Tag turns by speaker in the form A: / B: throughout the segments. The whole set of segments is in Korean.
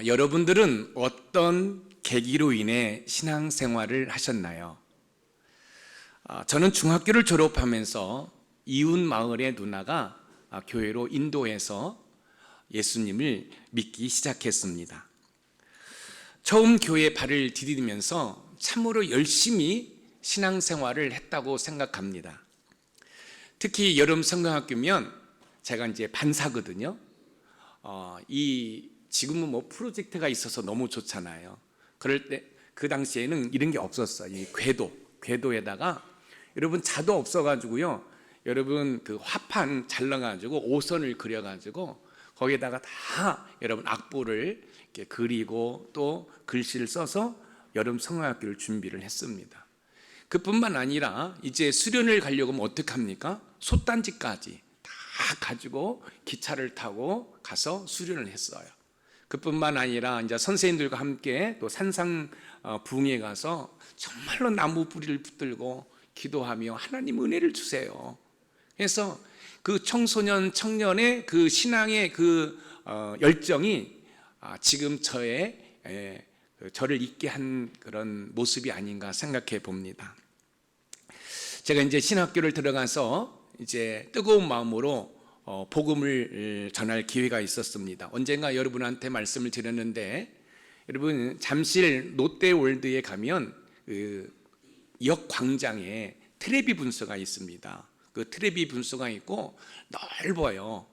A: 여러분들은 어떤 계기로 인해 신앙생활을 하셨나요? 저는 중학교를 졸업하면서 이웃 마을의 누나가 교회로 인도해서 예수님을 믿기 시작했습니다. 처음 교회에 발을 디디면서 참으로 열심히 신앙생활을 했다고 생각합니다. 특히 여름 성경학교면 제가 이제 반사거든요. 지금은 뭐 프로젝트가 있어서 너무 좋잖아요. 그럴 때 그 당시에는 이런 게 없었어요. 이 궤도에다가 여러분 자도 없어가지고요. 여러분 그 화판 잘라가지고 오선을 그려가지고 거기에다가 다 여러분 악보를 이렇게 그리고 또 글씨를 써서 여름 성경학교를 준비를 했습니다. 그뿐만 아니라 이제 수련을 가려고 하면 어떡합니까? 솥단지까지 다 가지고 기차를 타고 가서 수련을 했어요. 그뿐만 아니라 이제 선생님들과 함께 또 산상 붕에 가서 정말로 나무 뿌리를 붙들고 기도하며 하나님 은혜를 주세요. 그래서 그 청소년 청년의 그 신앙의 그 열정이 지금 저를 있게 한 그런 모습이 아닌가 생각해 봅니다. 제가 이제 신학교를 들어가서 이제 뜨거운 마음으로 복음을 전할 기회가 있었습니다. 언젠가 여러분한테 말씀을 드렸는데, 여러분 잠실 롯데월드에 가면 그 역 광장에 트레비 분수가 있습니다. 그 트레비 분수가 있고 넓어요.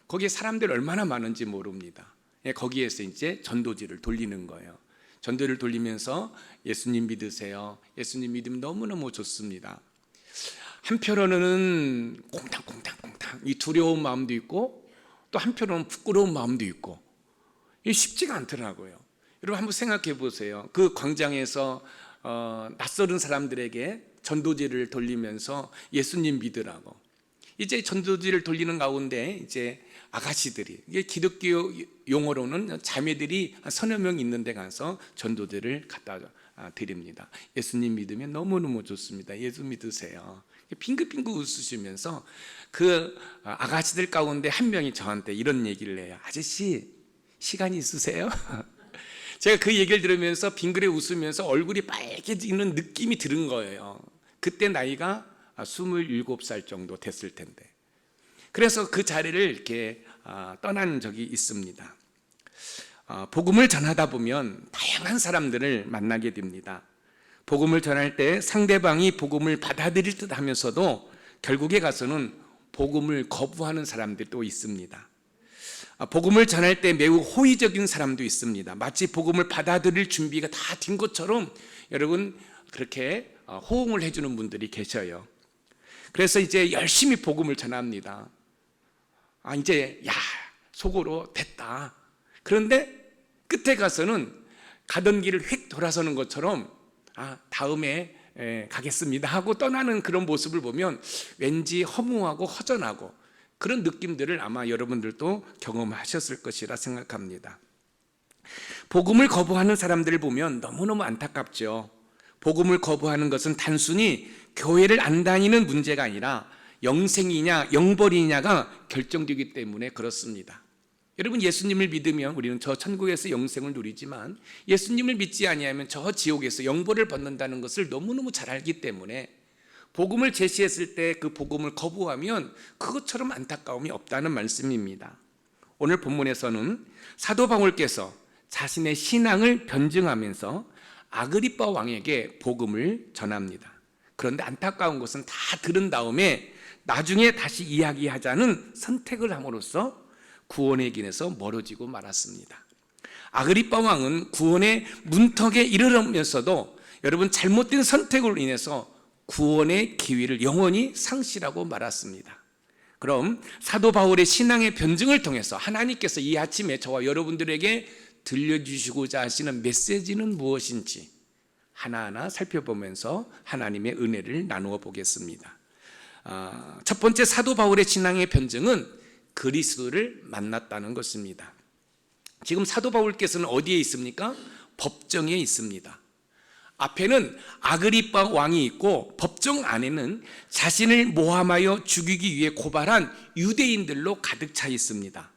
A: 거기에 사람들 얼마나 많은지 모릅니다. 거기에서 이제 전도지를 돌리는 거예요. 전도를 돌리면서 예수님 믿으세요. 예수님 믿으면 너무너무 좋습니다. 한편으로는 콩탕콩탕콩탕 이 두려운 마음도 있고, 또 한편으로는 부끄러운 마음도 있고, 이게 쉽지가 않더라고요. 여러분 한번 생각해 보세요. 그 광장에서 낯설은 사람들에게 전도지를 돌리면서 예수님 믿으라고. 이제 전도지를 돌리는 가운데 이제 아가씨들이, 이게 기독교 용어로는 자매들이 한 서너 명 있는 데 가서 전도지를 갖다 드립니다. 예수님 믿으면 너무너무 좋습니다. 예수 믿으세요. 빙긋빙긋 웃으시면서 그 아가씨들 가운데 한 명이 저한테 이런 얘기를 해요. 아저씨 시간이 있으세요? 제가 그 얘기를 들으면서 빙그레 웃으면서 얼굴이 빨개지는 느낌이 들은 거예요. 그때 나이가 27살 정도 됐을 텐데. 그래서 그 자리를 이렇게 떠난 적이 있습니다. 복음을 전하다 보면 다양한 사람들을 만나게 됩니다. 복음을 전할 때 상대방이 복음을 받아들일 듯 하면서도 결국에 가서는 복음을 거부하는 사람들이 또 있습니다. 복음을 전할 때 매우 호의적인 사람도 있습니다. 마치 복음을 받아들일 준비가 다 된 것처럼 여러분 그렇게 호응을 해주는 분들이 계셔요. 그래서 이제 열심히 복음을 전합니다. 이제 속으로 됐다. 그런데 끝에 가서는 가던 길을 휙 돌아서는 것처럼 다음에 가겠습니다 하고 떠나는 그런 모습을 보면 왠지 허무하고 허전하고 그런 느낌들을 아마 여러분들도 경험하셨을 것이라 생각합니다. 복음을 거부하는 사람들을 보면 너무너무 안타깝죠. 복음을 거부하는 것은 단순히 교회를 안 다니는 문제가 아니라 영생이냐 영벌이냐가 결정되기 때문에 그렇습니다. 여러분 예수님을 믿으면 우리는 저 천국에서 영생을 누리지만, 예수님을 믿지 아니하면 저 지옥에서 영벌을 받는다는 것을 너무너무 잘 알기 때문에 복음을 제시했을 때 그 복음을 거부하면 그것처럼 안타까움이 없다는 말씀입니다. 오늘 본문에서는 사도 바울께서 자신의 신앙을 변증하면서 아그리빠 왕에게 복음을 전합니다. 그런데 안타까운 것은 다 들은 다음에 나중에 다시 이야기하자는 선택을 함으로써 구원의 길에서 멀어지고 말았습니다. 아그리빠 왕은 구원의 문턱에 이르면서도 여러분 잘못된 선택으로 인해서 구원의 기회를 영원히 상실하고 말았습니다. 그럼 사도 바울의 신앙의 변증을 통해서 하나님께서 이 아침에 저와 여러분들에게 들려주시고자 하시는 메시지는 무엇인지 하나하나 살펴보면서 하나님의 은혜를 나누어 보겠습니다. 첫 번째 사도 바울의 신앙의 변증은 그리스도를 만났다는 것입니다. 지금 사도 바울께서는 어디에 있습니까? 법정에 있습니다. 앞에는 아그리빠 왕이 있고 법정 안에는 자신을 모함하여 죽이기 위해 고발한 유대인들로 가득 차 있습니다.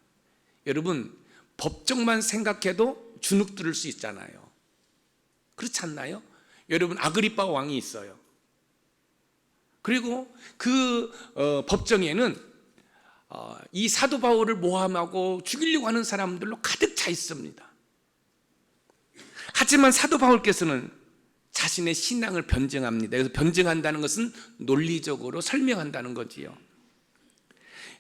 A: 여러분 법정만 생각해도 주눅 들을 수 있잖아요. 그렇지 않나요? 여러분, 아그리빠 왕이 있어요. 그리고 그 법정에는 이 사도 바울을 모함하고 죽이려고 하는 사람들로 가득 차 있습니다. 하지만 사도 바울께서는 자신의 신앙을 변증합니다. 그래서 변증한다는 것은 논리적으로 설명한다는 거지요.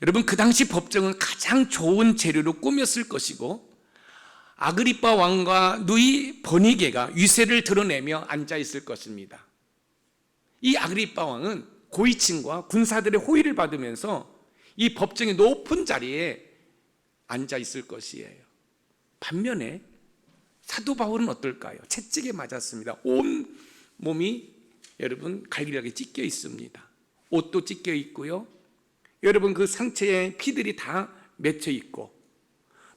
A: 여러분, 그 당시 법정은 가장 좋은 재료로 꾸몄을 것이고 아그리빠 왕과 누이 버니게가 위세를 드러내며 앉아 있을 것입니다. 이 아그리빠 왕은 고위층과 군사들의 호의를 받으면서 이 법정의 높은 자리에 앉아 있을 것이에요. 반면에 사도 바울은 어떨까요? 채찍에 맞았습니다. 온 몸이 여러분 갈기하게 찢겨 있습니다. 옷도 찢겨 있고요. 여러분, 그 상체에 피들이 다 맺혀 있고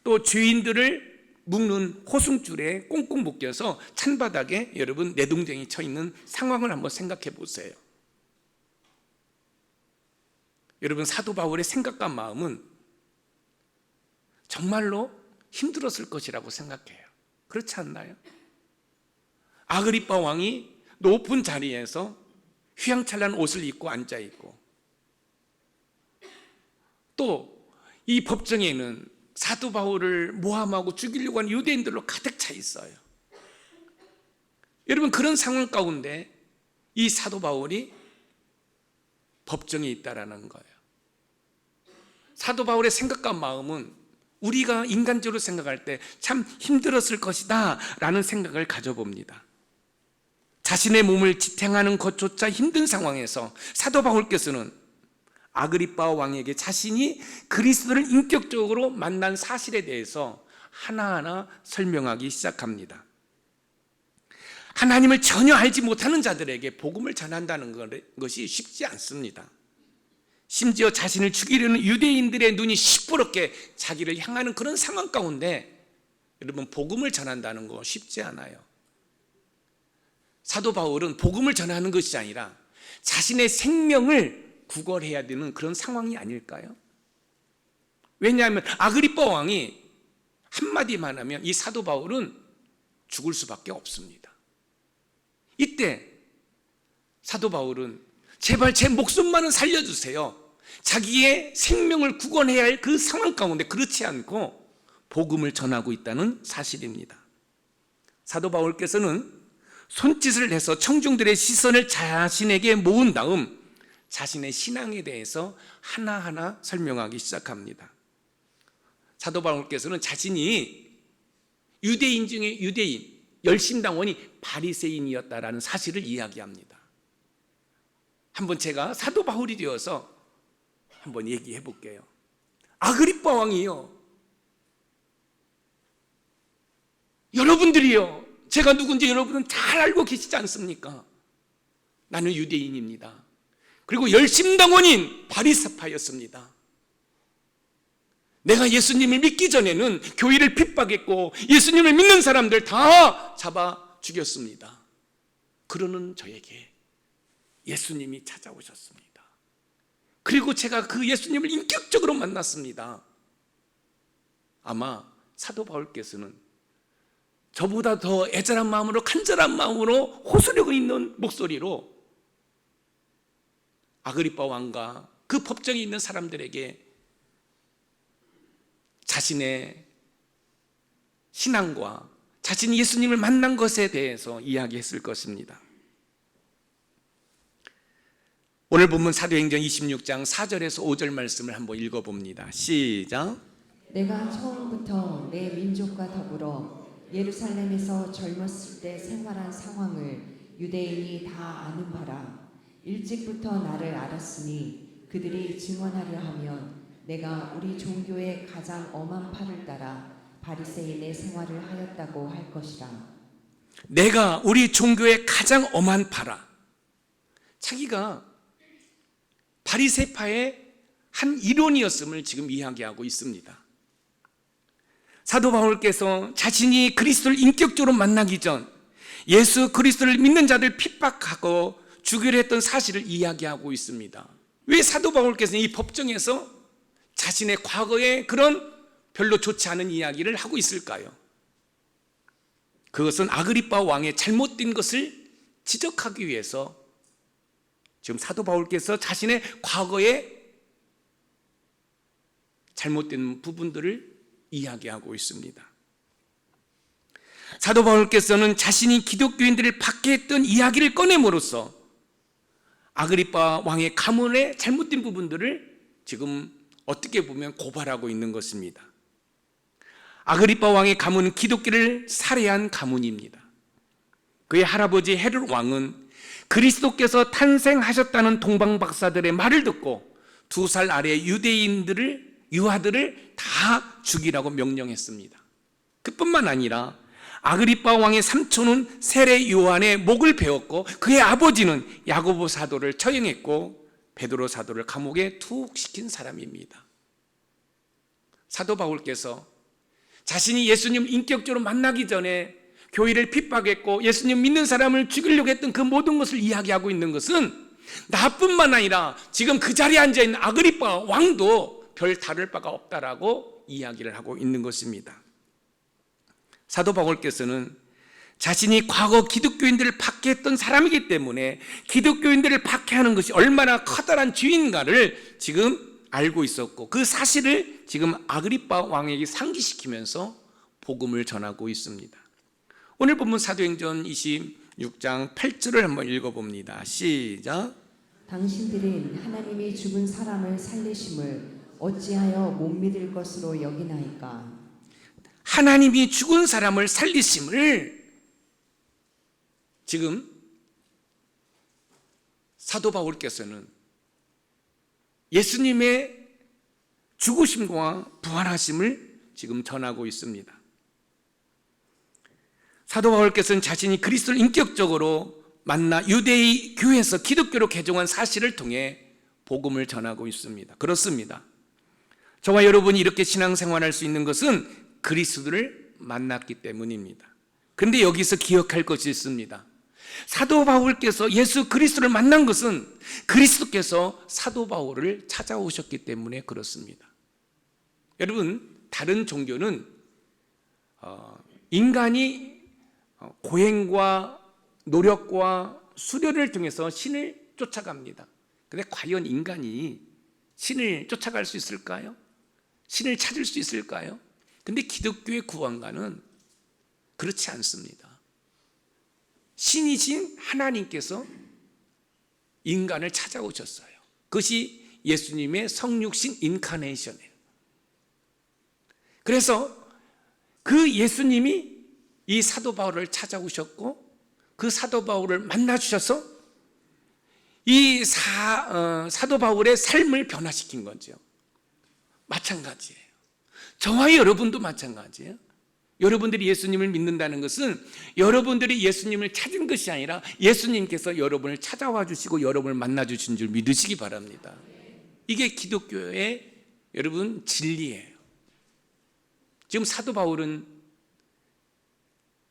A: 또 죄인들을 묶는 호승줄에 꽁꽁 묶여서 찬바닥에 여러분 내동댕이 쳐 있는 상황을 한번 생각해 보세요. 여러분, 사도 바울의 생각과 마음은 정말로 힘들었을 것이라고 생각해요. 그렇지 않나요? 아그리빠 왕이 높은 자리에서 휘황찬란한 옷을 입고 앉아 있고 또 이 법정에는 사도 바울을 모함하고 죽이려고 하는 유대인들로 가득 차 있어요. 여러분, 그런 상황 가운데 이 사도 바울이 법정에 있다라는 거예요. 사도 바울의 생각과 마음은 우리가 인간적으로 생각할 때 참 힘들었을 것이다 라는 생각을 가져봅니다. 자신의 몸을 지탱하는 것조차 힘든 상황에서 사도 바울께서는 아그리빠 왕에게 자신이 그리스도를 인격적으로 만난 사실에 대해서 하나하나 설명하기 시작합니다. 하나님을 전혀 알지 못하는 자들에게 복음을 전한다는 것이 쉽지 않습니다. 심지어 자신을 죽이려는 유대인들의 눈이 시퍼렇게 자기를 향하는 그런 상황 가운데 여러분, 복음을 전한다는 거 쉽지 않아요. 사도 바울은 복음을 전하는 것이 아니라 자신의 생명을 구걸해야 되는 그런 상황이 아닐까요? 왜냐하면 아그리빠 왕이 한마디만 하면 이 사도 바울은 죽을 수밖에 없습니다. 이때 사도 바울은 제발 제 목숨만은 살려주세요. 자기의 생명을 구원해야 할 그 상황 가운데 그렇지 않고 복음을 전하고 있다는 사실입니다. 사도 바울께서는 손짓을 해서 청중들의 시선을 자신에게 모은 다음 자신의 신앙에 대해서 하나하나 설명하기 시작합니다. 사도 바울께서는 자신이 유대인 중에 유대인, 열심당원이 바리새인이었다라는 사실을 이야기합니다. 한번 제가 사도 바울이 되어서 한번 얘기해 볼게요. 아그리빠 왕이요, 여러분들이요, 제가 누군지 여러분은 잘 알고 계시지 않습니까? 나는 유대인입니다. 그리고 열심당원인 바리새파였습니다. 내가 예수님을 믿기 전에는 교회를 핍박했고 예수님을 믿는 사람들 다 잡아 죽였습니다. 그러는 저에게 예수님이 찾아오셨습니다. 그리고 제가 그 예수님을 인격적으로 만났습니다. 아마 사도 바울께서는 저보다 더 애절한 마음으로, 간절한 마음으로, 호소력 있는 목소리로 아그리빠 왕과 그 법정에 있는 사람들에게 자신의 신앙과 자신이 예수님을 만난 것에 대해서 이야기했을 것입니다. 오늘 본문 사도행전 26장 4절에서 5절 말씀을 한번 읽어봅니다. 시작.
B: 내가 처음부터 내 민족과 더불어 예루살렘에서 젊었을 때 생활한 상황을 유대인이 다 아는 바라. 일찍부터 나를 알았으니 그들이 증언하려 하면 내가 우리 종교의 가장 엄한 팔을 따라 바리새인의 생활을 하였다고 할 것이라.
A: 내가 우리 종교의 가장 엄한 파라. 자기가 바리새파의 한 일원이었음을 지금 이야기하고 있습니다. 사도 바울께서 자신이 그리스도를 인격적으로 만나기 전 예수 그리스도를 믿는 자들 핍박하고 죽이려 했던 사실을 이야기하고 있습니다. 왜 사도 바울께서는 이 법정에서 자신의 과거의 그런 별로 좋지 않은 이야기를 하고 있을까요? 그것은 아그리빠 왕의 잘못된 것을 지적하기 위해서 지금 사도 바울께서 자신의 과거의 잘못된 부분들을 이야기하고 있습니다. 사도 바울께서는 자신이 기독교인들을 박해했던 이야기를 꺼냄으로써 아그리빠 왕의 가문의 잘못된 부분들을 지금 어떻게 보면 고발하고 있는 것입니다. 아그리빠 왕의 가문은 기독교를 살해한 가문입니다. 그의 할아버지 헤롯 왕은 그리스도께서 탄생하셨다는 동방 박사들의 말을 듣고 2살 아래의 유아들을 다 죽이라고 명령했습니다. 그뿐만 아니라 아그리빠 왕의 삼촌은 세례 요한의 목을 베었고 그의 아버지는 야고보 사도를 처형했고 베드로 사도를 감옥에 투옥시킨 사람입니다. 사도 바울께서 자신이 예수님 인격적으로 만나기 전에 교회를 핍박했고 예수님 믿는 사람을 죽이려고 했던 그 모든 것을 이야기하고 있는 것은 나뿐만 아니라 지금 그 자리에 앉아있는 아그리빠 왕도 별 다를 바가 없다라고 이야기를 하고 있는 것입니다. 사도 바울께서는 자신이 과거 기독교인들을 박해했던 사람이기 때문에 기독교인들을 박해하는 것이 얼마나 커다란 죄인가를 지금 알고 있었고 그 사실을 지금 아그리빠 왕에게 상기시키면서 복음을 전하고 있습니다. 오늘 본문 사도행전 26장 8절을 한번 읽어봅니다. 시작.
B: 당신들은 하나님이 죽은 사람을 살리심을 어찌하여 못 믿을 것으로 여기나이까.
A: 하나님이 죽은 사람을 살리심을 지금 사도 바울께서는 예수님의 죽으심과 부활하심을 지금 전하고 있습니다. 사도 바울께서는 자신이 그리스도를 인격적으로 만나 유대의 교회에서 기독교로 개종한 사실을 통해 복음을 전하고 있습니다. 그렇습니다. 저와 여러분이 이렇게 신앙생활할 수 있는 것은 그리스도를 만났기 때문입니다. 그런데 여기서 기억할 것이 있습니다. 사도 바울께서 예수 그리스도를 만난 것은 그리스도께서 사도 바울을 찾아오셨기 때문에 그렇습니다. 여러분, 다른 종교는 인간이 고행과 노력과 수련을 통해서 신을 쫓아갑니다. 그런데 과연 인간이 신을 쫓아갈 수 있을까요? 신을 찾을 수 있을까요? 근데 기독교의 구원가는 그렇지 않습니다. 신이신 하나님께서 인간을 찾아오셨어요. 그것이 예수님의 성육신 인카네이션이에요. 그래서 그 예수님이 이 사도 바울을 찾아오셨고 그 사도 바울을 만나주셔서 이 사도 바울의 삶을 변화시킨 거죠. 마찬가지예요. 저와 여러분도 마찬가지예요. 여러분들이 예수님을 믿는다는 것은 여러분들이 예수님을 찾은 것이 아니라 예수님께서 여러분을 찾아와 주시고 여러분을 만나 주신 줄 믿으시기 바랍니다. 이게 기독교의 여러분 진리예요. 지금 사도 바울은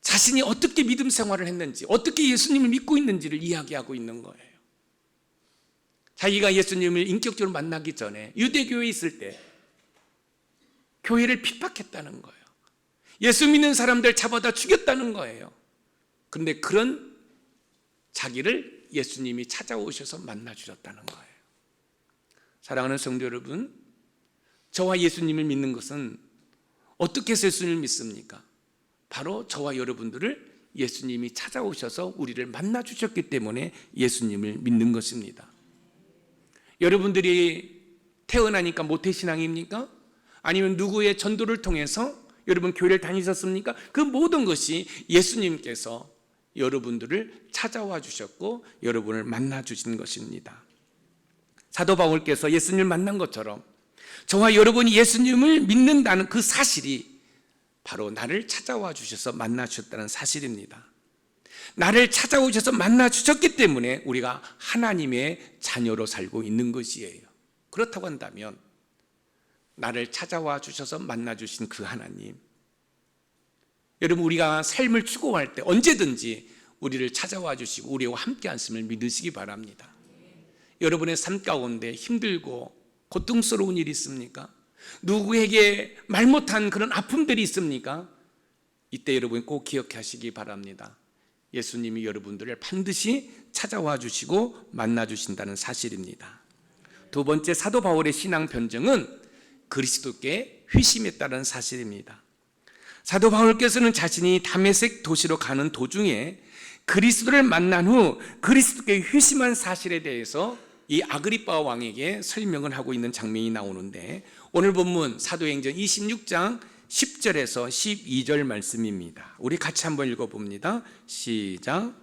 A: 자신이 어떻게 믿음 생활을 했는지, 어떻게 예수님을 믿고 있는지를 이야기하고 있는 거예요. 자기가 예수님을 인격적으로 만나기 전에 유대교회에 있을 때 교회를 핍박했다는 거예요. 예수 믿는 사람들 잡아다 죽였다는 거예요. 그런데 그런 자기를 예수님이 찾아오셔서 만나주셨다는 거예요. 사랑하는 성도 여러분, 저와 예수님을 믿는 것은 어떻게 해서 예수님을 믿습니까? 바로 저와 여러분들을 예수님이 찾아오셔서 우리를 만나주셨기 때문에 예수님을 믿는 것입니다. 여러분들이 태어나니까 모태신앙입니까? 아니면 누구의 전도를 통해서 여러분 교회를 다니셨습니까? 그 모든 것이 예수님께서 여러분들을 찾아와 주셨고 여러분을 만나 주신 것입니다. 사도 바울께서 예수님을 만난 것처럼 저와 여러분이 예수님을 믿는다는 그 사실이 바로 나를 찾아와 주셔서 만나 주셨다는 사실입니다. 나를 찾아오셔서 만나 주셨기 때문에 우리가 하나님의 자녀로 살고 있는 것이에요. 그렇다고 한다면 나를 찾아와 주셔서 만나 주신 그 하나님, 여러분 우리가 삶을 추구할 때 언제든지 우리를 찾아와 주시고 우리와 함께 하심을 믿으시기 바랍니다. 여러분의 삶 가운데 힘들고 고통스러운 일이 있습니까? 누구에게 말 못한 그런 아픔들이 있습니까? 이때 여러분 꼭 기억하시기 바랍니다. 예수님이 여러분들을 반드시 찾아와 주시고 만나 주신다는 사실입니다. 두 번째, 사도 바울의 신앙 변증은 그리스도께 회심했다는 사실입니다. 사도 바울께서는 자신이 다메섹 도시로 가는 도중에 그리스도를 만난 후 그리스도께 회심한 사실에 대해서 이 아그리빠 왕에게 설명을 하고 있는 장면이 나오는데, 오늘 본문 사도행전 26장 10절에서 12절 말씀입니다. 우리 같이 한번 읽어봅니다. 시작.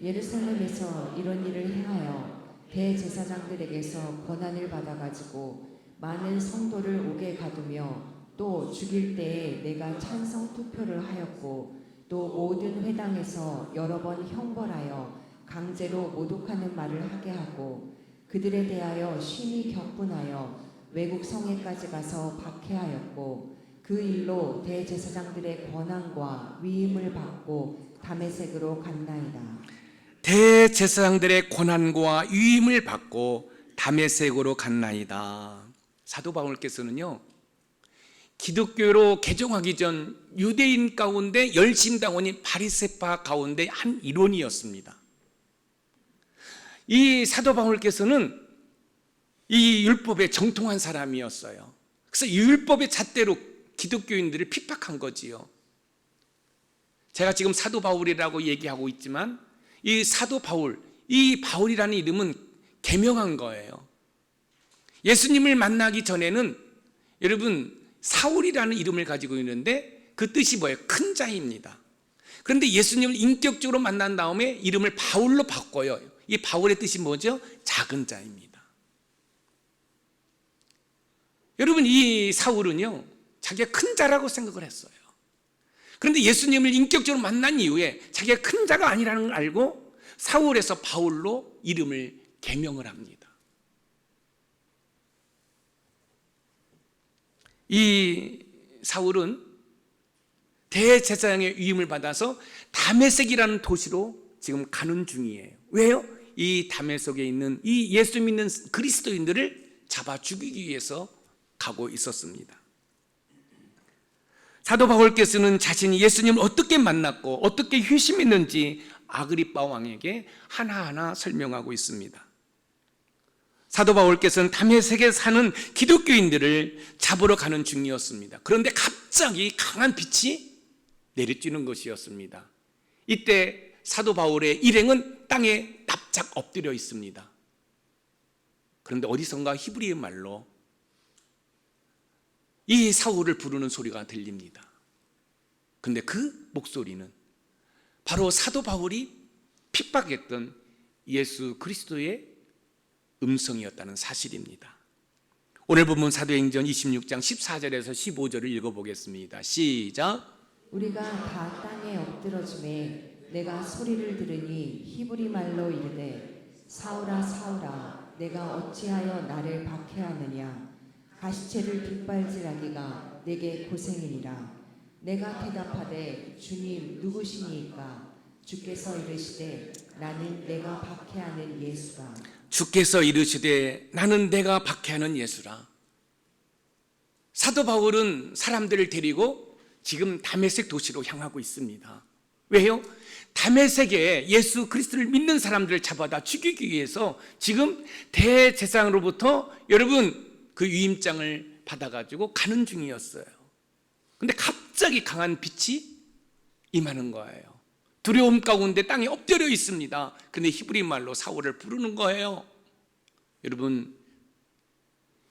B: 예루살렘에서 이런 일을 행하여 대제사장들에게서 권한을 받아가지고 많은 성도를 옥에 가두며 또 죽일 때에 내가 찬성 투표를 하였고 또 모든 회당에서 여러 번 형벌하여 강제로 모독하는 말을 하게 하고 그들에 대하여 심히 격분하여 외국 성에까지 가서 박해하였고 그 일로 대제사장들의 권한과 위임을 받고 다메섹으로 갔나이다.
A: 대제사장들의 권한과 위임을 받고 다메섹으로 갔나이다. 사도 바울께서는요, 기독교로 개종하기 전 유대인 가운데 열심당원인 바리새파 가운데 한 일원이었습니다. 이 사도 바울께서는 이 율법에 정통한 사람이었어요. 그래서 이 율법의 잣대로 기독교인들을 핍박한 거지요. 제가 지금 사도 바울이라고 얘기하고 있지만 이 사도 바울, 이 바울이라는 이름은 개명한 거예요. 예수님을 만나기 전에는 여러분 사울이라는 이름을 가지고 있는데 그 뜻이 뭐예요? 큰 자입니다. 그런데 예수님을 인격적으로 만난 다음에 이름을 바울로 바꿔요. 이 바울의 뜻이 뭐죠? 작은 자입니다. 여러분, 이 사울은요, 자기가 큰 자라고 생각을 했어요. 그런데 예수님을 인격적으로 만난 이후에 자기가 큰 자가 아니라는 걸 알고 사울에서 바울로 이름을 개명을 합니다. 이 사울은 대제사장의 위임을 받아서 다메섹이라는 도시로 지금 가는 중이에요. 왜요? 이 다메섹에 있는 이 예수 믿는 그리스도인들을 잡아 죽이기 위해서 가고 있었습니다. 사도 바울께서는 자신이 예수님을 어떻게 만났고 어떻게 회심했는지 아그리빠 왕에게 하나하나 설명하고 있습니다. 사도 바울께서는 다메섹에 사는 기독교인들을 잡으러 가는 중이었습니다. 그런데 갑자기 강한 빛이 내리쬐는 것이었습니다. 이때 사도 바울의 일행은 땅에 납작 엎드려 있습니다. 그런데 어디선가 히브리 말로 이 사울을 부르는 소리가 들립니다. 근데 그 목소리는 바로 사도 바울이 핍박했던 예수 그리스도의 음성이었다는 사실입니다. 오늘 본문 사도행전 26장 14절에서 15절을 읽어보겠습니다. 시작.
B: 우리가 다 땅에 엎드러짐에 내가 소리를 들으니 히브리 말로 이르되 사울아 사울아 내가 어찌하여 나를 박해하느냐 가시체를 빗발질하기가 내게 고생이니라. 내가 대답하되 주님 누구시니까? 주께서 이르시되 나는 내가 박해하는 예수라.
A: 주께서 이르시되 나는 내가 박해하는 예수라. 사도 바울은 사람들을 데리고 지금 다메섹 도시로 향하고 있습니다. 왜요? 다메섹에 예수 그리스도를 믿는 사람들을 잡아다 죽이기 위해서 지금 대제사장으로부터 여러분 그 위임장을 받아가지고 가는 중이었어요. 근데 갑자기 강한 빛이 임하는 거예요. 두려움 가운데 땅에 엎드려 있습니다. 근데 히브리 말로 사울을 부르는 거예요. 여러분,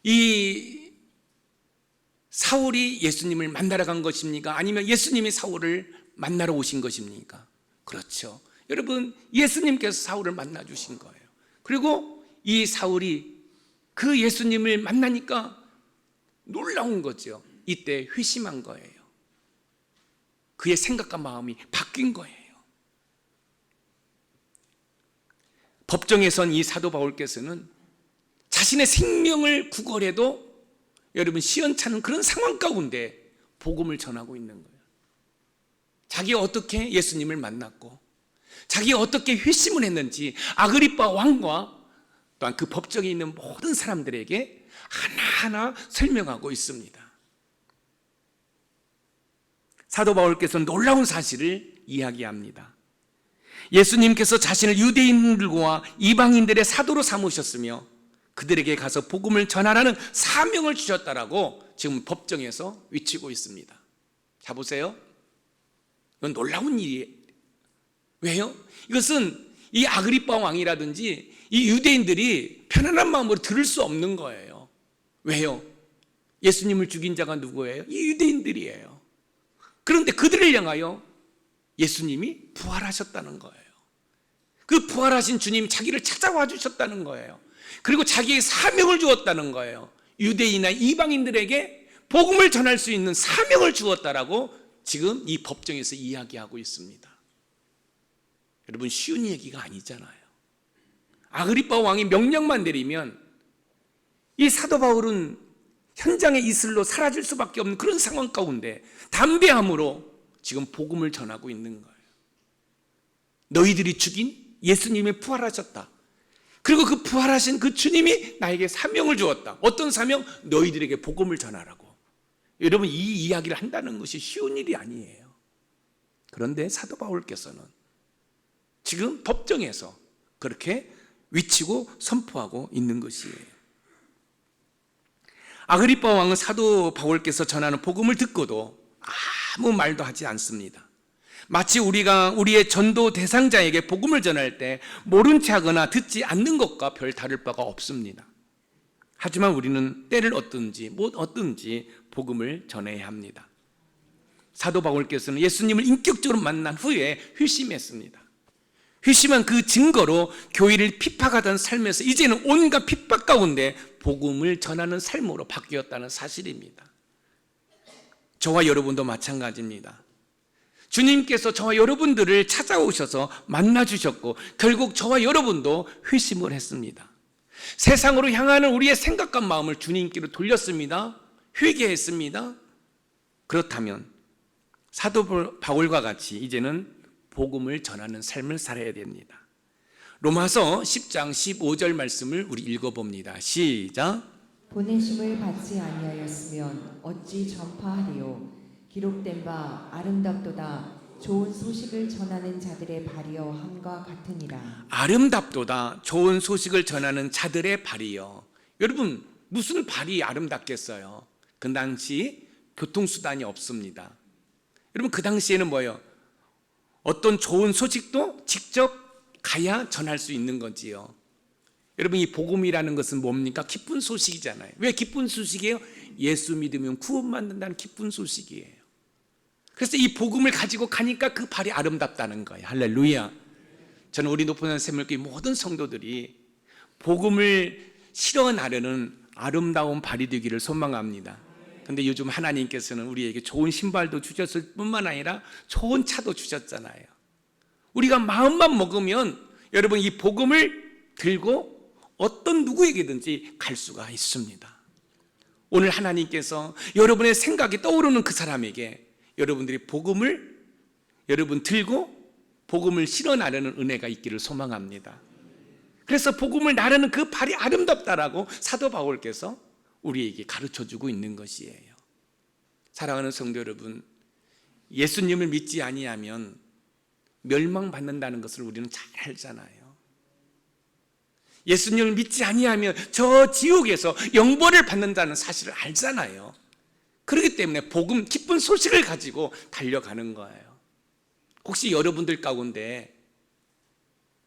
A: 이 사울이 예수님을 만나러 간 것입니까? 아니면 예수님이 사울을 만나러 오신 것입니까? 그렇죠. 여러분, 예수님께서 사울을 만나 주신 거예요. 그리고 이 사울이 그 예수님을 만나니까 놀라운 거죠. 이때 회심한 거예요. 그의 생각과 마음이 바뀐 거예요. 법정에 선 이 사도 바울께서는 자신의 생명을 구걸해도 여러분 시원찮은 그런 상황 가운데 복음을 전하고 있는 거예요. 자기가 어떻게 예수님을 만났고 자기가 어떻게 회심을 했는지 아그리빠 왕과 또한 그 법정에 있는 모든 사람들에게 하나하나 설명하고 있습니다. 사도 바울께서는 놀라운 사실을 이야기합니다. 예수님께서 자신을 유대인들과 이방인들의 사도로 삼으셨으며 그들에게 가서 복음을 전하라는 사명을 주셨다라고 지금 법정에서 외치고 있습니다. 자, 보세요. 이건 놀라운 일이에요. 왜요? 이것은 이 아그리빠 왕이라든지 이 유대인들이 편안한 마음으로 들을 수 없는 거예요. 왜요? 예수님을 죽인 자가 누구예요? 이 유대인들이에요. 그런데 그들을 향하여 예수님이 부활하셨다는 거예요. 그 부활하신 주님이 자기를 찾아와 주셨다는 거예요. 그리고 자기의 사명을 주었다는 거예요. 유대인이나 이방인들에게 복음을 전할 수 있는 사명을 주었다라고 지금 이 법정에서 이야기하고 있습니다. 여러분, 쉬운 얘기가 아니잖아요. 아그리빠 왕이 명령만 내리면 이 사도 바울은 현장의 이슬로 사라질 수밖에 없는 그런 상황 가운데 담대함으로 지금 복음을 전하고 있는 거예요. 너희들이 죽인 예수님이 부활하셨다. 그리고 그 부활하신 그 주님이 나에게 사명을 주었다. 어떤 사명? 너희들에게 복음을 전하라고. 여러분, 이 이야기를 한다는 것이 쉬운 일이 아니에요. 그런데 사도 바울께서는 지금 법정에서 그렇게 외치고 선포하고 있는 것이에요. 아그리빠 왕은 사도 바울께서 전하는 복음을 듣고도 아무 말도 하지 않습니다. 마치 우리가 우리의 전도 대상자에게 복음을 전할 때 모른 체 하거나 듣지 않는 것과 별 다를 바가 없습니다. 하지만 우리는 때를 얻든지 못 얻든지 복음을 전해야 합니다. 사도 바울께서는 예수님을 인격적으로 만난 후에 회심했습니다. 회심한 그 증거로 교회를 핍박하던 삶에서 이제는 온갖 핍박 가운데 복음을 전하는 삶으로 바뀌었다는 사실입니다. 저와 여러분도 마찬가지입니다. 주님께서 저와 여러분들을 찾아오셔서 만나주셨고 결국 저와 여러분도 회심을 했습니다. 세상으로 향하는 우리의 생각과 마음을 주님께로 돌렸습니다. 회개했습니다. 그렇다면 사도 바울과 같이 이제는 복음을 전하는 삶을 살아야 됩니다. 로마서 10장 15절 말씀을 우리 읽어봅니다. 시작.
B: 보내심을 받지 아니하였으면 어찌 전파하리요. 기록된 바 아름답도다 좋은 소식을 전하는 자들의 발이여 함과 같으니라.
A: 아름답도다 좋은 소식을 전하는 자들의 발이여. 여러분, 무슨 발이 아름답겠어요? 그 당시 교통수단이 없습니다. 여러분, 그 당시에는 뭐예요? 어떤 좋은 소식도 직접 가야 전할 수 있는 거지요. 여러분, 이 복음이라는 것은 뭡니까? 기쁜 소식이잖아요. 왜 기쁜 소식이에요? 예수 믿으면 구원받는다는 기쁜 소식이에요. 그래서 이 복음을 가지고 가니까 그 발이 아름답다는 거예요. 할렐루야. 저는 우리 높은 샘물교회 모든 성도들이 복음을 실어 나르는 아름다운 발이 되기를 소망합니다. 근데 요즘 하나님께서는 우리에게 좋은 신발도 주셨을 뿐만 아니라 좋은 차도 주셨잖아요. 우리가 마음만 먹으면 여러분 이 복음을 들고 어떤 누구에게든지 갈 수가 있습니다. 오늘 하나님께서 여러분의 생각이 떠오르는 그 사람에게 여러분들이 복음을 여러분 들고 복음을 실어 나르는 은혜가 있기를 소망합니다. 그래서 복음을 나르는 그 발이 아름답다라고 사도 바울께서 우리에게 가르쳐주고 있는 것이에요. 사랑하는 성도 여러분, 예수님을 믿지 아니하면 멸망받는다는 것을 우리는 잘 알잖아요. 예수님을 믿지 아니하면 저 지옥에서 영벌을 받는다는 사실을 알잖아요. 그렇기 때문에 복음, 기쁜 소식을 가지고 달려가는 거예요. 혹시 여러분들 가운데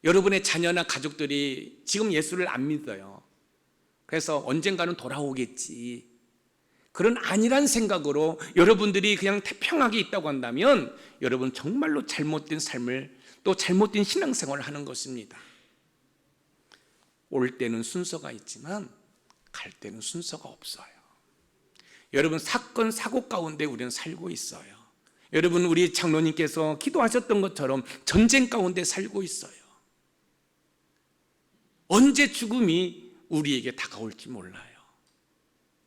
A: 여러분의 자녀나 가족들이 지금 예수를 안 믿어요. 그래서 언젠가는 돌아오겠지, 그런 안일한 생각으로 여러분들이 그냥 태평하게 있다고 한다면 여러분 정말로 잘못된 삶을, 또 잘못된 신앙생활을 하는 것입니다. 올 때는 순서가 있지만 갈 때는 순서가 없어요. 여러분, 사건 사고 가운데 우리는 살고 있어요. 여러분, 우리 장로님께서 기도하셨던 것처럼 전쟁 가운데 살고 있어요. 언제 죽음이 우리에게 다가올지 몰라요.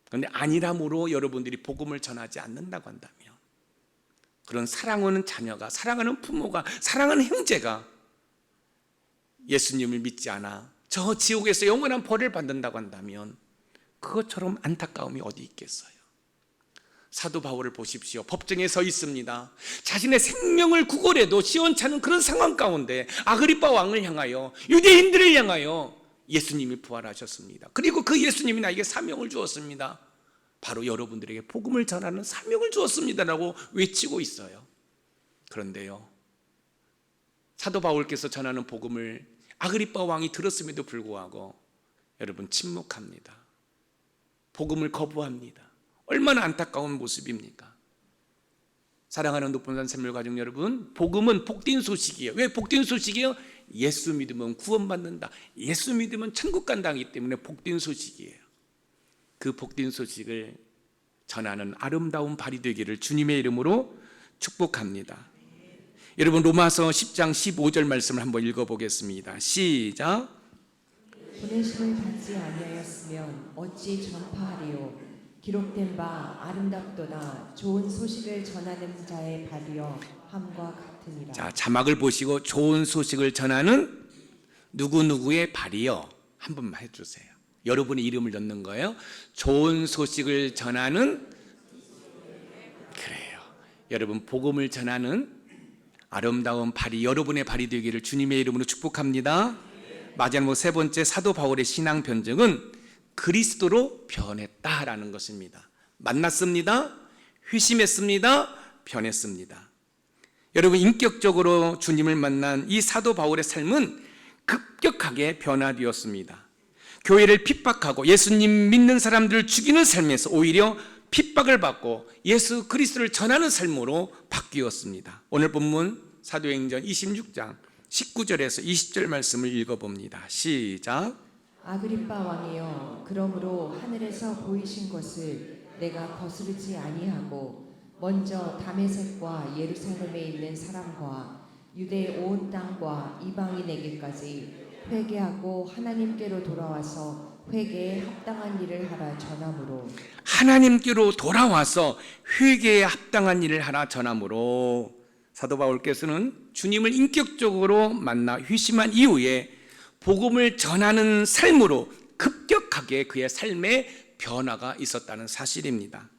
A: 그런데 안일함으로 여러분들이 복음을 전하지 않는다고 한다면, 그런 사랑하는 자녀가, 사랑하는 부모가, 사랑하는 형제가 예수님을 믿지 않아 저 지옥에서 영원한 벌을 받는다고 한다면 그것처럼 안타까움이 어디 있겠어요? 사도 바울을 보십시오. 법정에 서 있습니다. 자신의 생명을 구걸해도 시원찮은 그런 상황 가운데 아그리빠 왕을 향하여, 유대인들을 향하여 예수님이 부활하셨습니다. 그리고 그 예수님이 나에게 사명을 주었습니다. 바로 여러분들에게 복음을 전하는 사명을 주었습니다라고 외치고 있어요. 그런데요, 사도 바울께서 전하는 복음을 아그리빠 왕이 들었음에도 불구하고 여러분 침묵합니다. 복음을 거부합니다. 얼마나 안타까운 모습입니까? 사랑하는 높은산 샘물가족 여러분, 복음은 복된 소식이에요. 왜 복된 소식이에요? 예수 믿으면 구원받는다, 예수 믿으면 천국 간다기 때문에 복된 소식이에요. 그 복된 소식을 전하는 아름다운 발이 되기를 주님의 이름으로 축복합니다. 여러분, 로마서 10장 15절 말씀을 한번 읽어보겠습니다. 시작.
B: 보내심을 받지 아니하였으면 어찌 전파하리요. 기록된 바 아름답도다 좋은 소식을 전하는 자의 발이여 함과 같으니라.
A: 자, 자막을 보시고 좋은 소식을 전하는 누구누구의 발이여 한 번만 해주세요. 여러분의 이름을 넣는 거예요. 좋은 소식을 전하는, 그래요, 여러분 복음을 전하는 아름다운 발이 여러분의 발이 되기를 주님의 이름으로 축복합니다. 마지막으로 세 번째, 사도 바울의 신앙 변증은 그리스도로 변했다라는 것입니다. 만났습니다, 회심했습니다, 변했습니다. 여러분, 인격적으로 주님을 만난 이 사도 바울의 삶은 급격하게 변화되었습니다. 교회를 핍박하고 예수님 믿는 사람들을 죽이는 삶에서 오히려 핍박을 받고 예수 그리스도를 전하는 삶으로 바뀌었습니다. 오늘 본문 사도행전 26장 19절에서 20절 말씀을 읽어봅니다. 시작.
B: 아그리빠 왕이여, 그러므로 하늘에서 보이신 것을 내가 거스르지 아니하고 먼저 다메섹과 예루살렘에 있는 사람과 유대 온 땅과 이방인에게까지 회개하고 하나님께로 돌아와서 회개에 합당한 일을 하라 전함으로.
A: 하나님께로 돌아와서 회개에 합당한 일을 하라 전함으로. 사도 바울께서는 주님을 인격적으로 만나 회심한 이후에 복음을 전하는 삶으로 급격하게 그의 삶에 변화가 있었다는 사실입니다.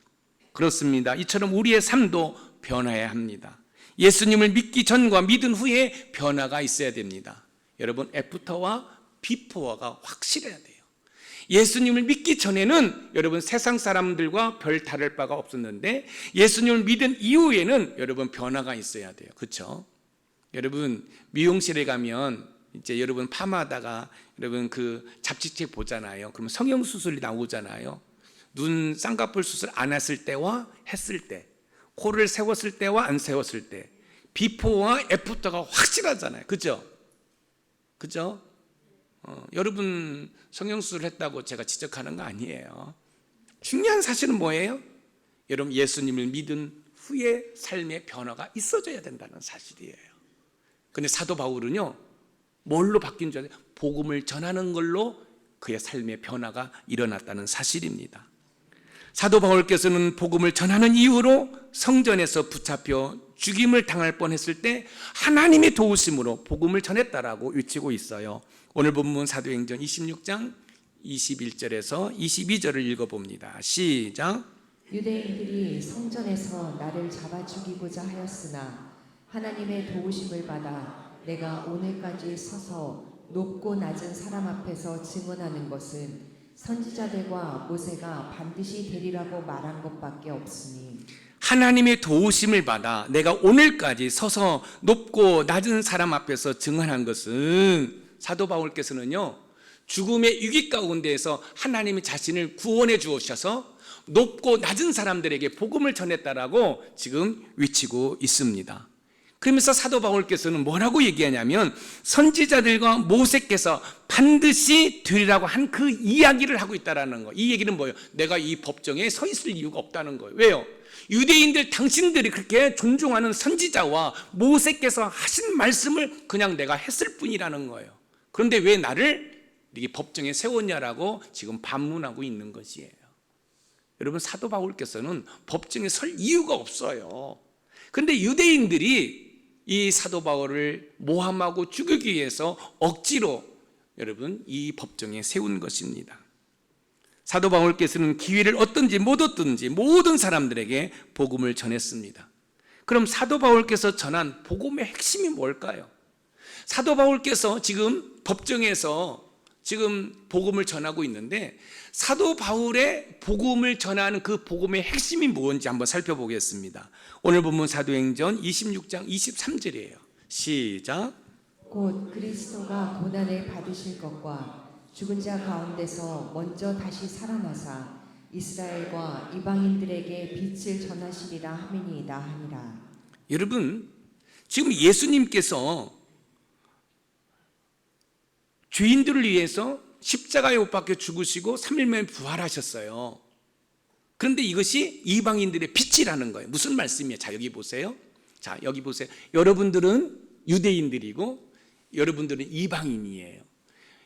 A: 그렇습니다. 이처럼 우리의 삶도 변화해야 합니다. 예수님을 믿기 전과 믿은 후에 변화가 있어야 됩니다. 여러분, 애프터와 비포어가 확실해야 돼요. 예수님을 믿기 전에는 여러분 세상 사람들과 별 다를 바가 없었는데 예수님을 믿은 이후에는 여러분 변화가 있어야 돼요. 그렇죠? 여러분, 미용실에 가면 이제 여러분 파마하다가 여러분 그 잡지책 보잖아요. 그러면 성형수술이 나오잖아요. 눈 쌍꺼풀 수술 안 했을 때와 했을 때, 코를 세웠을 때와 안 세웠을 때, 비포와 애프터가 확실하잖아요. 그죠? 그죠? 여러분 성형수술 했다고 제가 지적하는 거 아니에요. 중요한 사실은 뭐예요? 여러분, 예수님을 믿은 후에 삶의 변화가 있어져야 된다는 사실이에요. 근데 사도 바울은요, 뭘로 바뀐 줄 알아요? 복음을 전하는 걸로 그의 삶의 변화가 일어났다는 사실입니다. 사도 바울께서는 복음을 전하는 이유로 성전에서 붙잡혀 죽임을 당할 뻔했을 때 하나님의 도우심으로 복음을 전했다라고 외치고 있어요. 오늘 본문 사도행전 26장 21절에서 22절을 읽어봅니다. 시작.
B: 유대인들이 성전에서 나를 잡아 죽이고자 하였으나 하나님의 도우심을 받아 내가 오늘까지 서서 높고 낮은 사람 앞에서 증언하는 것은 선지자들과 모세가 반드시 되리라고 말한 것밖에 없으니.
A: 하나님의 도우심을 받아 내가 오늘까지 서서 높고 낮은 사람 앞에서 증언한 것은, 사도 바울께서는요, 죽음의 위기 가운데에서 하나님이 자신을 구원해 주셔서 높고 낮은 사람들에게 복음을 전했다라고 지금 외치고 있습니다. 그러면서 사도 바울께서는 뭐라고 얘기하냐면 선지자들과 모세께서 반드시 되리라고 한 그 이야기를 하고 있다는 거예요. 이 얘기는 뭐예요? 내가 이 법정에 서 있을 이유가 없다는 거예요. 왜요? 유대인들 당신들이 그렇게 존중하는 선지자와 모세께서 하신 말씀을 그냥 내가 했을 뿐이라는 거예요. 그런데 왜 나를 이렇게 법정에 세웠냐라고 지금 반문하고 있는 것이에요. 여러분, 사도 바울께서는 법정에 설 이유가 없어요. 그런데 유대인들이 이 사도 바울을 모함하고 죽이기 위해서 억지로 여러분 이 법정에 세운 것입니다. 사도 바울께서는 기회를 얻든지 못 얻든지 모든 사람들에게 복음을 전했습니다. 그럼 사도 바울께서 전한 복음의 핵심이 뭘까요? 사도 바울께서 지금 법정에서 지금 복음을 전하고 있는데 사도 바울의 복음을 전하는 그 복음의 핵심이 뭔지 한번 살펴보겠습니다. 오늘 본문 사도행전 26장 23절이에요. 시작.
B: 곧 그리스도가 고난을 받으실 것과 죽은 자 가운데서 먼저 다시 살아나사 이스라엘과 이방인들에게 빛을 전하시리라 함이니이다 하니라.
A: 여러분, 지금 예수님께서 죄인들을 위해서 십자가에 못 박혀 죽으시고 3일 만에 부활하셨어요. 그런데 이것이 이방인들의 빛이라는 거예요. 무슨 말씀이에요? 자, 여기 보세요. 자, 여기 보세요. 여러분들은 유대인들이고 여러분들은 이방인이에요.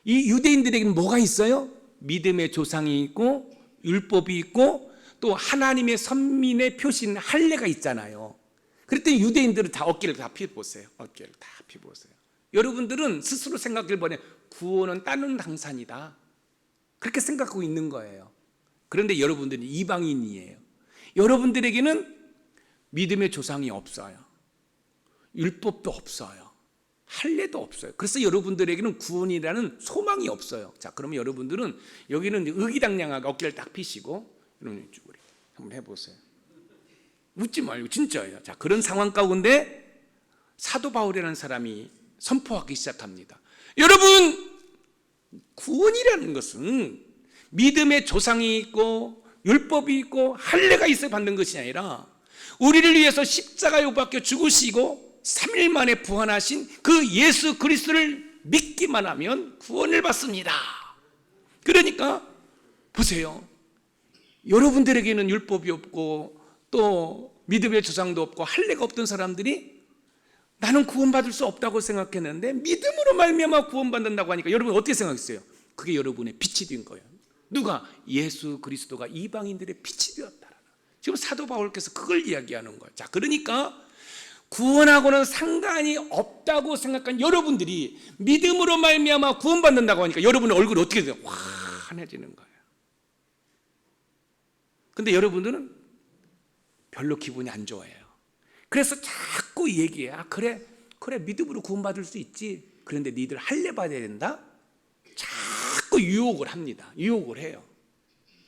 A: 이 유대인들에게는 뭐가 있어요? 믿음의 조상이 있고 율법이 있고 또 하나님의 선민의 표시인 할례가 있잖아요. 그랬더니 유대인들은 다 어깨를 다 펴보세요. 어깨를 다 펴보세요. 여러분들은 스스로 생각을 보내 구원은 다른 당산이다. 그렇게 생각하고 있는 거예요. 그런데 여러분들은 이방인이에요. 여러분들에게는 믿음의 조상이 없어요. 율법도 없어요. 할례도 없어요. 그래서 여러분들에게는 구원이라는 소망이 없어요. 자, 그러면 여러분들은 여기는 의기당냥하게 어깨를 딱 펴시고 여러분 이쪽으로 한번 해보세요. 웃지 말고 진짜예요. 자, 그런 상황 가운데 사도 바울이라는 사람이 선포하기 시작합니다. 여러분, 구원이라는 것은 믿음의 조상이 있고 율법이 있고 할례가 있어 받는 것이 아니라 우리를 위해서 십자가에 못 박혀 죽으시고 3일 만에 부활하신 그 예수 그리스도를 믿기만 하면 구원을 받습니다. 그러니까 보세요. 여러분들에게는 율법이 없고 또 믿음의 조상도 없고 할례가 없던 사람들이 나는 구원받을 수 없다고 생각했는데 믿음으로 말미암아 구원받는다고 하니까 여러분 어떻게 생각했어요? 그게 여러분의 빛이 된 거예요. 누가? 예수 그리스도가 이방인들의 빛이 되었다. 지금 사도 바울께서 그걸 이야기하는 거예요. 자, 그러니까 구원하고는 상관이 없다고 생각한 여러분들이 믿음으로 말미암아 구원받는다고 하니까 여러분의 얼굴이 어떻게 돼요? 환해지는 거예요. 근데 여러분들은 별로 기분이 안 좋아해요. 그래서 자꾸 얘기해. 그래 믿음으로 구원받을 수 있지. 그런데 니들 할례 받아야 된다? 자꾸 유혹을 합니다. 유혹을 해요.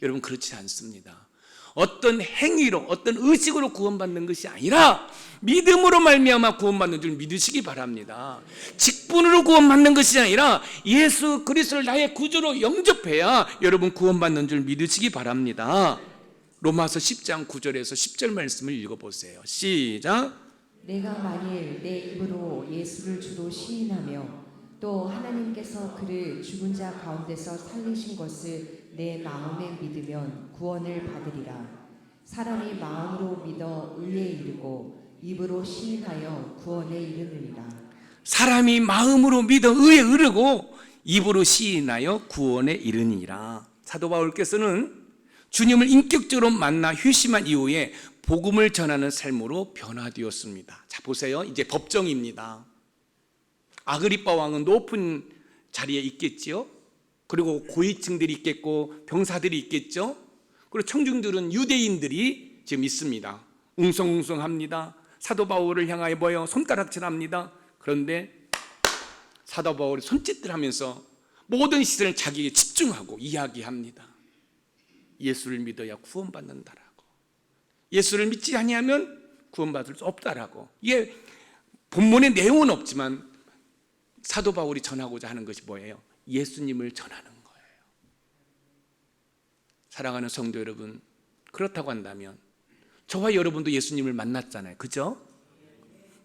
A: 여러분, 그렇지 않습니다. 어떤 행위로 어떤 의식으로 구원받는 것이 아니라 믿음으로 말미암아 구원받는 줄 믿으시기 바랍니다. 직분으로 구원받는 것이 아니라 예수 그리스도를 나의 구주로 영접해야 여러분 구원받는 줄 믿으시기 바랍니다. 로마서 10장 9절에서 10절 말씀을 읽어보세요. 시작.
B: 내가 만일 내 입으로 예수를 주로 시인하며 또 하나님께서 그를 죽은 자 가운데서 살리신 것을 내 마음에 믿으면 구원을 받으리라. 사람이 마음으로 믿어 의에 이르고 입으로 시인하여 구원에 이르느니라.
A: 사람이 마음으로 믿어 의에 이르고 입으로 시인하여 구원에 이르니라. 사도 바울께서는 주님을 인격적으로 만나 휴심한 이후에 복음을 전하는 삶으로 변화되었습니다. 자, 보세요. 이제 법정입니다. 아그리빠 왕은 높은 자리에 있겠지요. 그리고 고위층들이 있겠고 병사들이 있겠죠. 그리고 청중들은 유대인들이 지금 있습니다. 웅성웅성합니다. 사도 바울을 향하여 뭐요? 손가락질합니다. 그런데 사도 바울이 손짓들 하면서 모든 시선을 자기에게 집중하고 이야기합니다. 예수를 믿어야 구원받는다라고. 예수를 믿지 아니하면 구원받을 수 없다라고. 이게 본문의 내용은 없지만 사도 바울이 전하고자 하는 것이 뭐예요? 예수님을 전하는 거예요. 사랑하는 성도 여러분, 그렇다고 한다면 저와 여러분도 예수님을 만났잖아요. 그죠?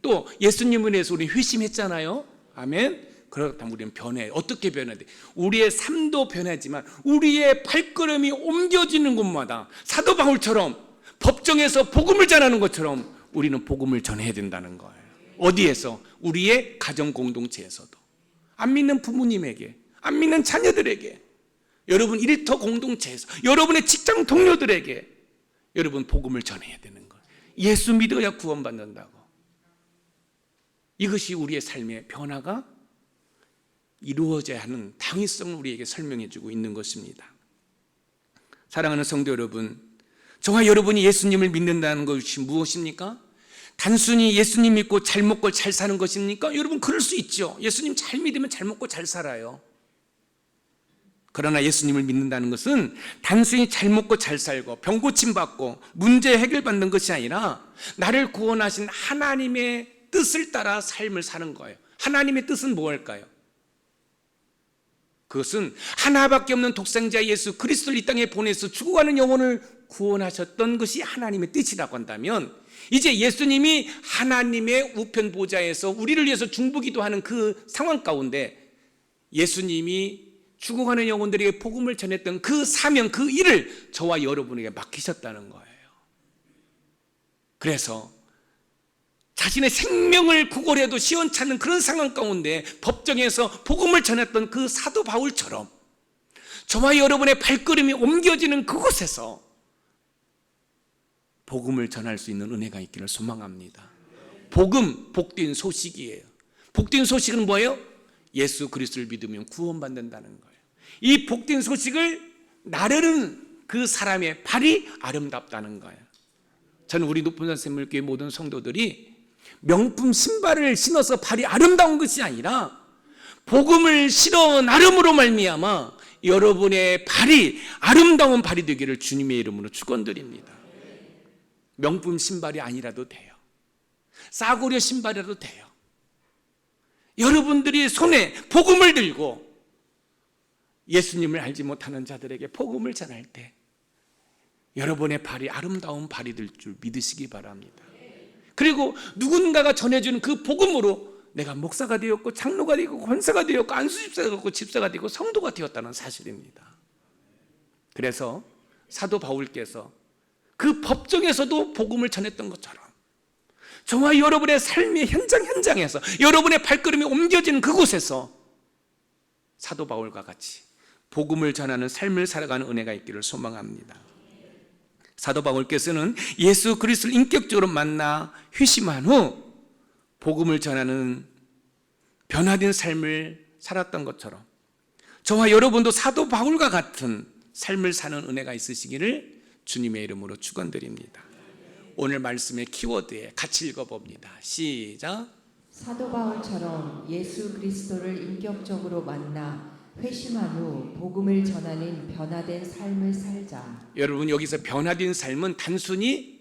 A: 또 예수님을 위해서 우리 회심했잖아요. 아멘. 그렇다면 우리는 변해. 어떻게 변해야 돼? 우리의 삶도 변하지만 우리의 발걸음이 옮겨지는 곳마다 사도 바울처럼 법정에서 복음을 전하는 것처럼 우리는 복음을 전해야 된다는 거예요. 어디에서? 우리의 가정 공동체에서도. 안 믿는 부모님에게, 안 믿는 자녀들에게, 여러분 일터 공동체에서, 여러분의 직장 동료들에게 여러분 복음을 전해야 되는 거예요. 예수 믿어야 구원받는다고. 이것이 우리의 삶의 변화가 이루어져야 하는 당위성을 우리에게 설명해 주고 있는 것입니다. 사랑하는 성도 여러분, 저와 여러분이 예수님을 믿는다는 것이 무엇입니까? 단순히 예수님 믿고 잘 먹고 잘 사는 것입니까? 여러분, 그럴 수 있죠. 예수님 잘 믿으면 잘 먹고 잘 살아요. 그러나 예수님을 믿는다는 것은 단순히 잘 먹고 잘 살고 병 고침 받고 문제 해결받는 것이 아니라 나를 구원하신 하나님의 뜻을 따라 삶을 사는 거예요. 하나님의 뜻은 무엇일까요? 그것은 하나밖에 없는 독생자 예수 그리스도를 이 땅에 보내서 죽어가는 영혼을 구원하셨던 것이 하나님의 뜻이라고 한다면, 이제 예수님이 하나님의 우편 보좌에서 우리를 위해서 중보기도하는 그 상황 가운데 예수님이 죽어가는 영혼들에게 복음을 전했던 그 사명, 그 일을 저와 여러분에게 맡기셨다는 거예요. 그래서 자신의 생명을 구걸해도 시원찮는 그런 상황 가운데 법정에서 복음을 전했던 그 사도 바울처럼 저와 여러분의 발걸음이 옮겨지는 그곳에서 복음을 전할 수 있는 은혜가 있기를 소망합니다. 복음, 복된 소식이에요. 복된 소식은 뭐예요? 예수 그리스도를 믿으면 구원받는다는 거예요. 이 복된 소식을 나르는 그 사람의 발이 아름답다는 거예요. 저는 우리 높은 선생님교회 모든 성도들이 명품 신발을 신어서 발이 아름다운 것이 아니라 복음을 신어 나름으로 말미암아 여러분의 발이 아름다운 발이 되기를 주님의 이름으로 축원드립니다. 명품 신발이 아니라도 돼요. 싸구려 신발이라도 돼요. 여러분들이 손에 복음을 들고 예수님을 알지 못하는 자들에게 복음을 전할 때 여러분의 발이 아름다운 발이 될 줄 믿으시기 바랍니다. 그리고 누군가가 전해주는 그 복음으로 내가 목사가 되었고 장로가 되고 권사가 되었고 안수집사가 되었고 집사가 되고 성도가 되었다는 사실입니다. 그래서 사도 바울께서 그 법정에서도 복음을 전했던 것처럼 저와 여러분의 삶의 현장에서 여러분의 발걸음이 옮겨지는 그곳에서 사도 바울과 같이 복음을 전하는 삶을 살아가는 은혜가 있기를 소망합니다. 사도 바울께서는 예수 그리스도를 인격적으로 만나 회심한 후 복음을 전하는 변화된 삶을 살았던 것처럼 저와 여러분도 사도 바울과 같은 삶을 사는 은혜가 있으시기를 주님의 이름으로 축원드립니다. 오늘 말씀의 키워드에 같이 읽어봅니다. 시작.
B: 사도 바울처럼 예수 그리스도를 인격적으로 만나 회심한 후 복음을 전하는 변화된 삶을 살자.
A: 여러분, 여기서 변화된 삶은 단순히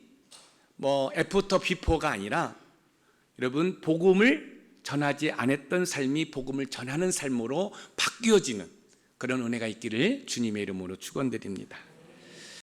A: 애프터 비포가 아니라 여러분 복음을 전하지 않았던 삶이 복음을 전하는 삶으로 바뀌어지는 그런 은혜가 있기를 주님의 이름으로 축원드립니다.